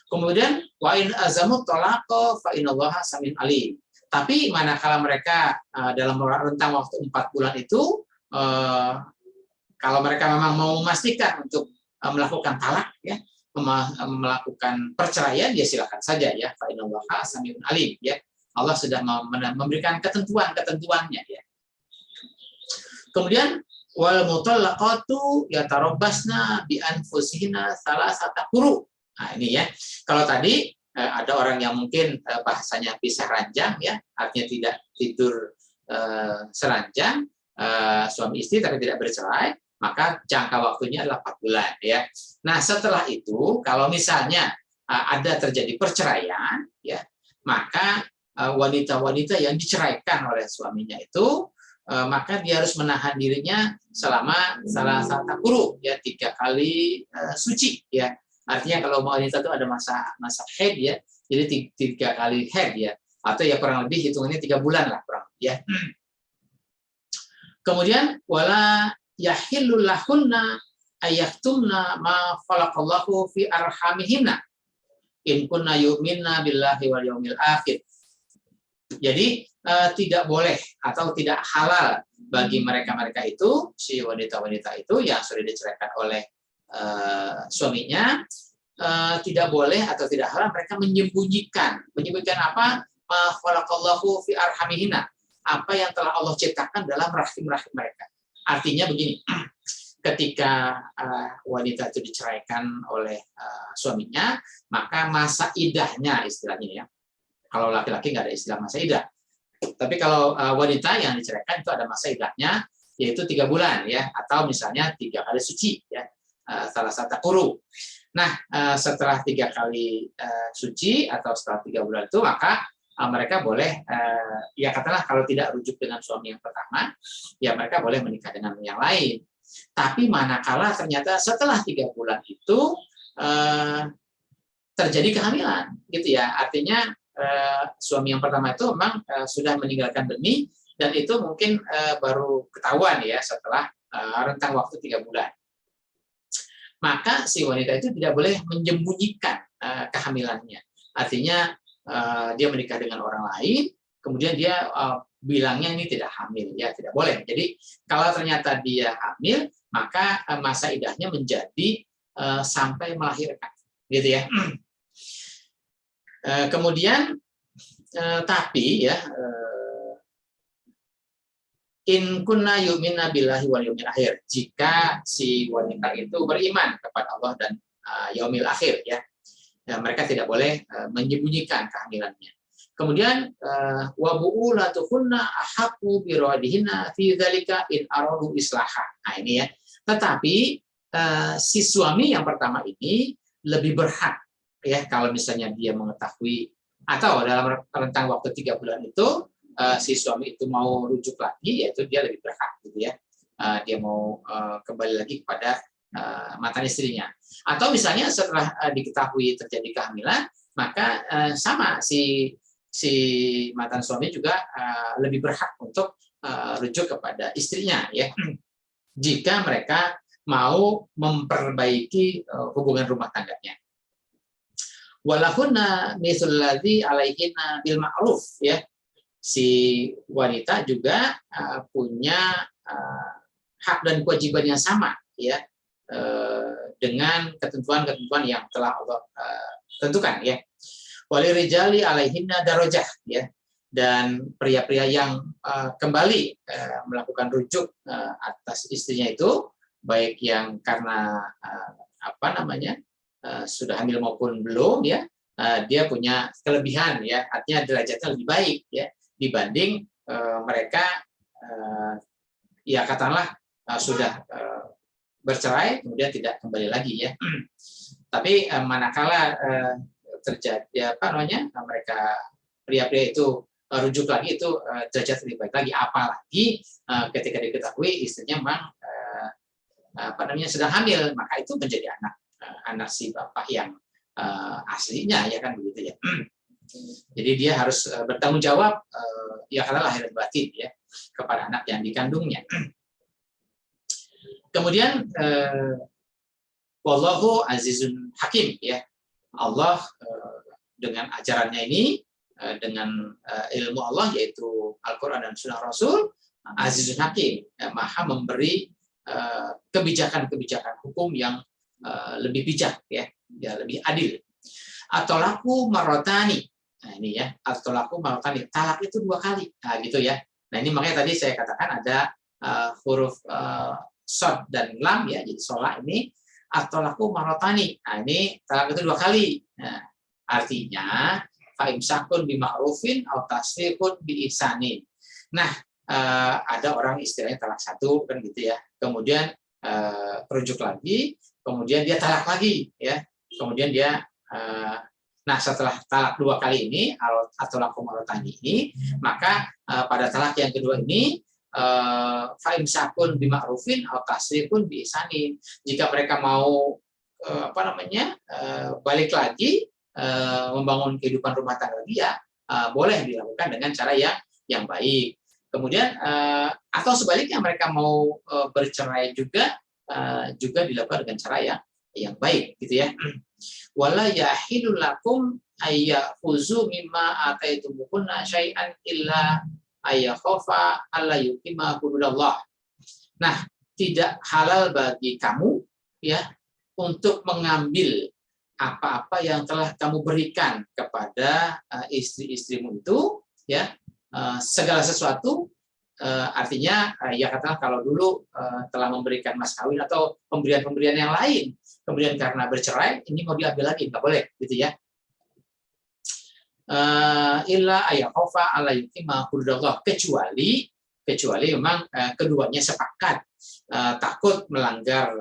Kemudian wa in azamut talaqa fa innallaha samiun alim. Tapi manakala mereka dalam rentang waktu 4 bulan itu kalau mereka memang mau memastikan untuk melakukan talak, ya, melakukan perceraian, ya silakan saja, ya. Fa innallaha samiun alim, ya. Allah sudah memberikan ketentuannya, ya. Kemudian wal mutallaqatu yatarabbasna bi anfusihinna salasata quru. Nah, ini ya. Kalau tadi ada orang yang mungkin bahasanya pisah ranjang, ya, artinya tidak tidur seranjang, suami istri tapi tidak bercerai, maka jangka waktunya adalah 4 bulan, ya. Nah, setelah itu kalau misalnya ada terjadi perceraian, ya, maka wanita-wanita yang diceraikan oleh suaminya itu maka dia harus menahan dirinya selama salah satu quru, ya, 3 kali suci, ya. Artinya kalau wanita itu ada masa haid, ya, jadi 3 kali haid, ya, atau ya kurang lebih hitungannya 3 bulan lah kurang, ya. Kemudian wala yahillul lahunna ayaktumna ma khalaqallahu fi arhamihinna in kunna yu'minna billahi wal yaumil akhir. Jadi tidak boleh atau tidak halal bagi mereka-mereka itu, si wanita-wanita itu yang sudah diceraikan oleh suaminya, tidak boleh atau tidak halal mereka menyembunyikan apa? Ma khalaqallahu fi arhamihinna, apa yang telah Allah ciptakan dalam rahim-rahim mereka. Artinya begini, ketika wanita itu diceraikan oleh suaminya, maka masa idahnya istilahnya, ya. Kalau laki-laki nggak ada istilah masa idah. Tapi kalau wanita yang diceraikan itu ada masa idahnya, yaitu 3 bulan, ya, atau misalnya 3 kali suci, ya, salah satu quru. Nah, setelah 3 kali suci atau setelah 3 bulan itu, maka mereka boleh, ya katakanlah kalau tidak rujuk dengan suami yang pertama, ya mereka boleh menikah dengan yang lain. Tapi manakala ternyata setelah 3 bulan itu terjadi kehamilan, gitu ya. Artinya suami yang pertama itu memang sudah meninggalkan benih, dan itu mungkin baru ketahuan ya setelah rentang waktu 3 bulan. Maka si wanita itu tidak boleh menyembunyikan kehamilannya. Artinya dia menikah dengan orang lain, kemudian dia bilangnya ini tidak hamil, ya tidak boleh. Jadi kalau ternyata dia hamil, maka masa iddahnya menjadi sampai melahirkan, gitu ya. Kemudian tapi ya in kunna yu'minna billahi wal yaumil akhir, jika si wanita itu beriman kepada Allah dan yaumil akhir, ya, mereka tidak boleh menyembunyikan kehamilannya. Kemudian wa bu'ulatuhunna ahaqqu bi radihina fi dzalika in aradu islaha. Nah ini ya. Tetapi si suami yang pertama ini lebih berhak, ya, kalau misalnya dia mengetahui atau dalam rentang waktu 3 bulan itu si suami itu mau rujuk lagi, yaitu dia lebih berhak, gitu ya. Dia mau kembali lagi kepada mantan istrinya. Atau misalnya setelah diketahui terjadi kehamilan, maka sama si mantan suami juga lebih berhak untuk rujuk kepada istrinya, ya. Jika mereka mau memperbaiki hubungan rumah tangganya. Walahunna mithlul ladzi alaihinna bil ma'ruf, ya. Si wanita juga punya hak dan kewajiban yang sama, ya, dengan ketentuan-ketentuan yang telah Allah tentukan, ya. Walirijali alaihinna darajah, ya, dan pria-pria yang kembali melakukan rujuk atas istrinya itu, baik yang karena sudah hamil maupun belum, ya, dia punya kelebihan, ya, artinya derajatnya lebih baik, ya, dibanding mereka ya katakanlah sudah bercerai kemudian tidak kembali lagi, ya. Tapi manakala terjadi mereka pria-pria itu rujuk lagi, itu derajat lebih baik lagi, apalagi ketika diketahui istrinya memang sedang hamil, maka itu menjadi anak si bapak yang aslinya, ya kan, begitu ya. Jadi dia harus bertanggung jawab ya karena lahir dan batin, ya, kepada anak yang dikandungnya. Kemudian wallahu azizun hakim, ya. Allah dengan ajarannya ini, dengan ilmu Allah yaitu Al-Qur'an dan Sunnah Rasul, azizun hakim, maha memberi kebijakan-kebijakan hukum yang lebih bijak, ya, lebih adil. Atau laku marotani. Nah ini ya, atau laku marotani, talak itu 2 kali. Nah gitu ya. Nah ini makanya tadi saya katakan ada huruf shad dan lam, ya, jadi sholah ini atau laku marotani. Nah ini talak itu 2 kali. Nah, artinya faimsakun bima'rufin atau tasrihun bi ihsanin. Nah ada orang istilahnya talak 1 kan gitu ya. Kemudian rujuk lagi, kemudian dia talak lagi, ya. Kemudian dia nah setelah talak 2 kali ini atau laku marotani ini, maka pada talak yang kedua ini faimsakun bima'rufin atau tasrihun bi ihsanin. Jika mereka mau balik lagi membangun kehidupan rumah tangga dia, boleh dilakukan dengan cara yang baik. Kemudian atau sebaliknya mereka mau bercerai juga dilakukan dengan cara yang baik, gitu ya. Wala yahilul lakum ayyakhuzu mimma ataitumukunna syai'an illa ayyakhafa alla yuqima hududallah. Nah, tidak halal bagi kamu, ya, untuk mengambil apa-apa yang telah kamu berikan kepada istri-istrimu itu, ya, segala sesuatu, artinya ya katakan kalau dulu telah memberikan mas kawin atau pemberian-pemberian yang lain, kemudian karena bercerai ini mau diambil lagi, nggak boleh, gitu ya. Illa ayakhofa ala yuqima hududallah, kecuali memang keduanya sepakat takut melanggar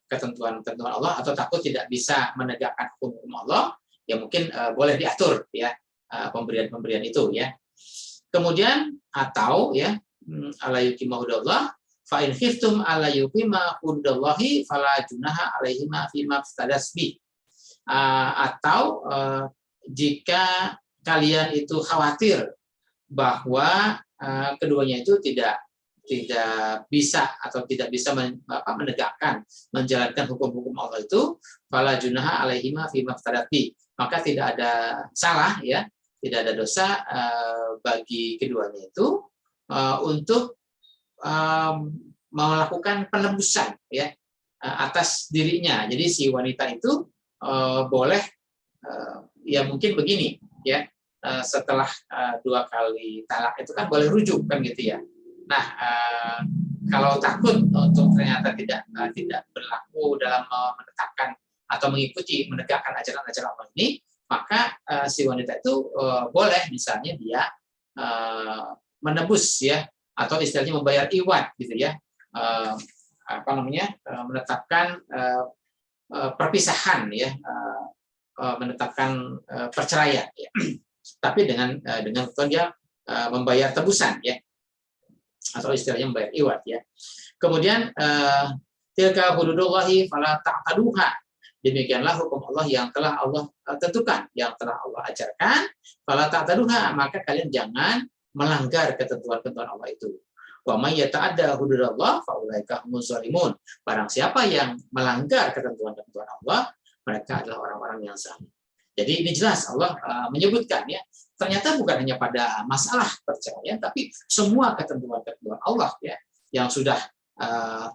ketentuan-ketentuan Allah atau takut tidak bisa menegakkan hukum Allah, ya mungkin boleh diatur, ya, pemberian-pemberian itu, ya. Kemudian atau ya ala yuqima hududallah Fa in khiftum alla yuqima hududallahi fala junaha alaihima fima iftadas bi. Atau jika kalian itu khawatir bahwa keduanya itu tidak bisa atau tidak bisa menegakkan, menjalankan hukum-hukum Allah itu, fala junaha alaihima fima iftadat bi, maka tidak ada salah ya, tidak ada dosa bagi keduanya itu untuk melakukan penebusan ya atas dirinya. Jadi si wanita itu boleh ya mungkin begini ya, setelah 2 kali talak itu kan boleh rujuk kan gitu ya. Nah, kalau takut untuk ternyata tidak berlaku dalam menetapkan atau mengikuti menegakkan ajaran-ajaran Allah ini, maka si wanita itu boleh misalnya dia menebus ya, atau istilahnya membayar iwat gitu ya, menetapkan perpisahan ya, menetapkan perceraian ya. Tapi dengan dia membayar tebusan ya, atau istilahnya membayar iwat ya. Kemudian tilka hududullahi fala ta'taduha, demikianlah hukum Allah yang telah Allah tentukan, yang telah Allah ajarkan, fala ta'taduha, maka kalian jangan melanggar ketentuan-ketentuan Allah itu. Wa may yata'adda hududallah fa ulaika humuz zalimun, barang siapa yang melanggar ketentuan-ketentuan Allah, mereka adalah orang-orang yang zalim. Jadi ini jelas Allah menyebutkan ya, ternyata bukan hanya pada masalah perceraian, tapi semua ketentuan-ketentuan Allah ya, yang sudah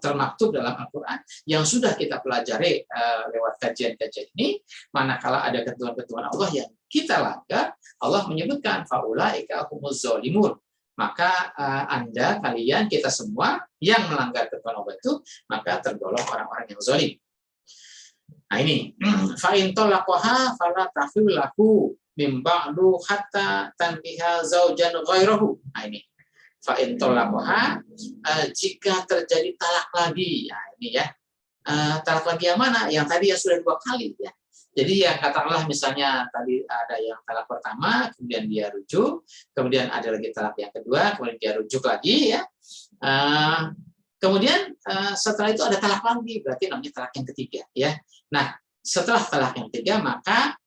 termaktub dalam Al-Quran, yang sudah kita pelajari lewat kajian-kajian ini, manakala ada ketentuan-ketentuan Allah yang kita langgar, Allah menyebutkan faulaika humuz zalimun, maka Anda, kalian, kita semua yang melanggar ketentuan Allah itu, maka tergolong orang-orang yang zalim. Nah ini, fa in talaqaha fala tahillu lahu mim ba'du hatta tankiha zaujan ghairahu. Nah ini, fa in talaqaha, jika terjadi talak lagi. Nah ini ya. Talak lagi yang mana? Yang tadi yang sudah 2 kali ya. Jadi ya katakanlah misalnya tadi ada yang talak pertama, kemudian dia rujuk, kemudian ada lagi talak yang kedua, kemudian dia rujuk lagi ya. Kemudian setelah itu ada talak lagi, berarti namanya talak yang ketiga ya. Nah, setelah talak yang ketiga maka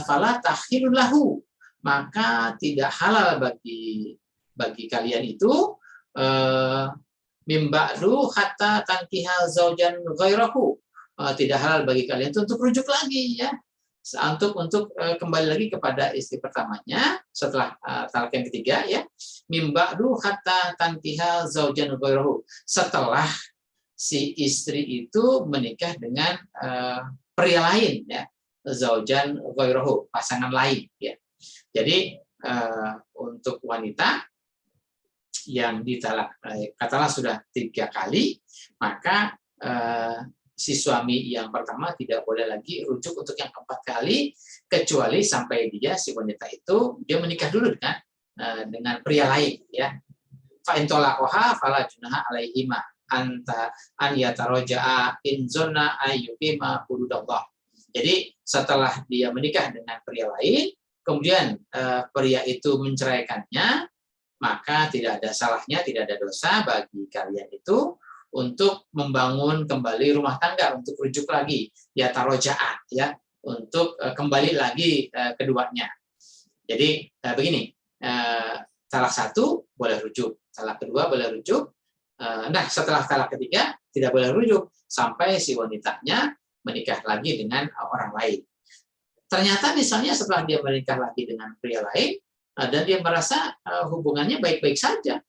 fala tahillu lahu, maka tidak halal bagi kalian itu mim ba'du hatta tankiha zaujan ghairahu, tidak halal bagi kalian itu untuk rujuk lagi ya, untuk kembali lagi kepada istri pertamanya setelah talak yang ketiga ya, mim ba'du hatta tankiha zaujan ghairahu, setelah si istri itu menikah dengan pria lain ya, zaujan ghairahu, pasangan lain ya. Jadi untuk wanita yang ditalak katakanlah sudah 3 kali, maka si suami yang pertama tidak boleh lagi rujuk untuk yang keempat kali, kecuali sampai si wanita itu dia menikah dulu dengan pria lain ya. Fa in talaqaha fala junaha alaihima anta an yataraja'a in zonna ayyuqima hududallah. Jadi setelah dia menikah dengan pria lain, kemudian pria itu menceraikannya, maka tidak ada salahnya, tidak ada dosa bagi kalian itu untuk membangun kembali rumah tangga, untuk rujuk lagi ya, taroja'ah ya, untuk kembali lagi keduanya. Jadi begini, talak 1 boleh rujuk, talak kedua boleh rujuk. Nah, setelah talak ketiga tidak boleh rujuk sampai si wanitanya menikah lagi dengan orang lain. Ternyata misalnya setelah dia menikah lagi dengan pria lain dan dia merasa hubungannya baik-baik saja,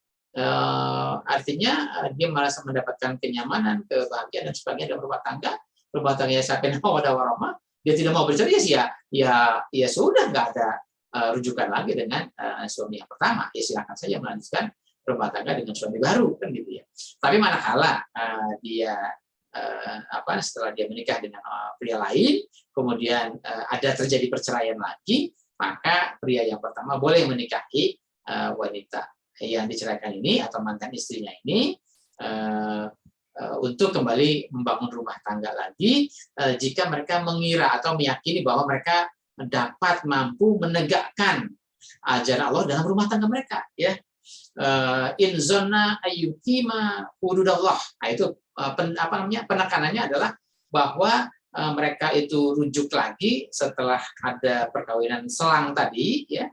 artinya dia merasa mendapatkan kenyamanan, kebahagiaan dan sebagainya dalam rumah tangganya sakinah mawaddah warahmah, dia tidak mau bercerai ya sudah, nggak ada rujukan lagi dengan suami yang pertama, ya silakan saja melanjutkan rumah tangga dengan suami baru kan gitu ya. Tapi manakala dia setelah dia menikah dengan pria lain, kemudian ada terjadi perceraian lagi, maka pria yang pertama boleh menikahi wanita yang diceraikan ini atau mantan istrinya ini untuk kembali membangun rumah tangga lagi, jika mereka mengira atau meyakini bahwa mereka dapat mampu menegakkan ajaran Allah dalam rumah tangga mereka ya. in zonna ayyukima hududallah. Nah, itu penekanannya adalah bahwa mereka itu rujuk lagi setelah ada perkawinan selang tadi, ya.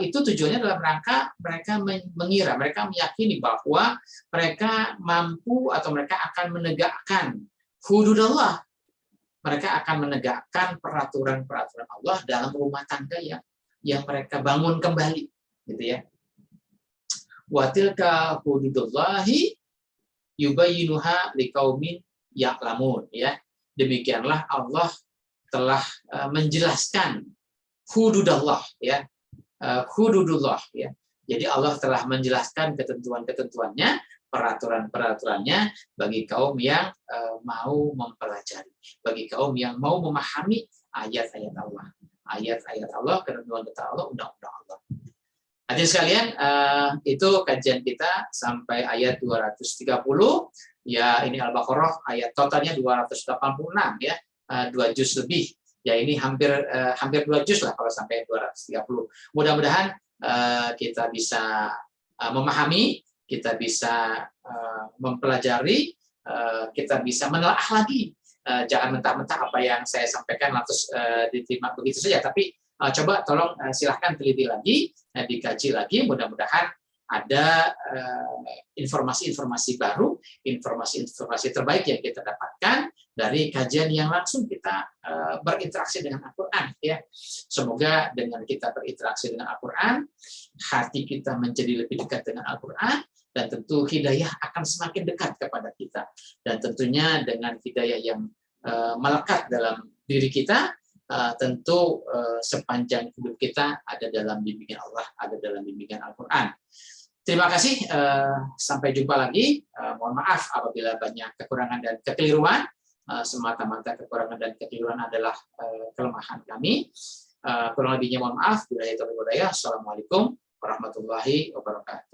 Itu tujuannya dalam rangka mereka mengira, mereka meyakini bahwa mereka mampu atau mereka akan menegakkan hududallah. Mereka akan menegakkan peraturan-peraturan Allah dalam rumah tangga yang mereka bangun kembali, gitu ya. Wa tilka hududullahi yubayyinuha liqaumin ya'lamun, ya. Demikianlah Allah telah menjelaskan hududallah, ya. Hududullah, ya. Jadi Allah telah menjelaskan ketentuan-ketentuannya, peraturan-peraturannya bagi kaum yang mau mempelajari, bagi kaum yang mau memahami ayat-ayat Allah, ketentuan-ketentuan Allah, undang-undang Allah. Hadirin sekalian, itu kajian kita sampai ayat 230. Ya, ini Al-Baqarah ayat totalnya 286, ya, 2 juz lebih. Ya, ini hampir 2 juz lah kalau sampai 230. Mudah-mudahan kita bisa memahami, kita bisa mempelajari, kita bisa menelaah lagi. Jangan mentah-mentah apa yang saya sampaikan lantas diterima begitu saja, tapi coba tolong silahkan teliti lagi, dikaji lagi, mudah-mudahan ada informasi-informasi baru, informasi-informasi terbaik yang kita dapatkan dari kajian yang langsung kita berinteraksi dengan Al-Quran, ya. Semoga dengan kita berinteraksi dengan Al-Quran, hati kita menjadi lebih dekat dengan Al-Quran, dan tentu hidayah akan semakin dekat kepada kita. Dan tentunya dengan hidayah yang melekat dalam diri kita, tentu sepanjang hidup kita ada dalam bimbingan Allah, ada dalam bimbingan Al-Quran. Terima kasih, sampai jumpa lagi. Mohon maaf apabila banyak kekurangan dan kekeliruan. Semata-mata kekurangan dan kekeliruan adalah kelemahan kami. Kurang lebihnya mohon maaf. Assalamualaikum warahmatullahi wabarakatuh.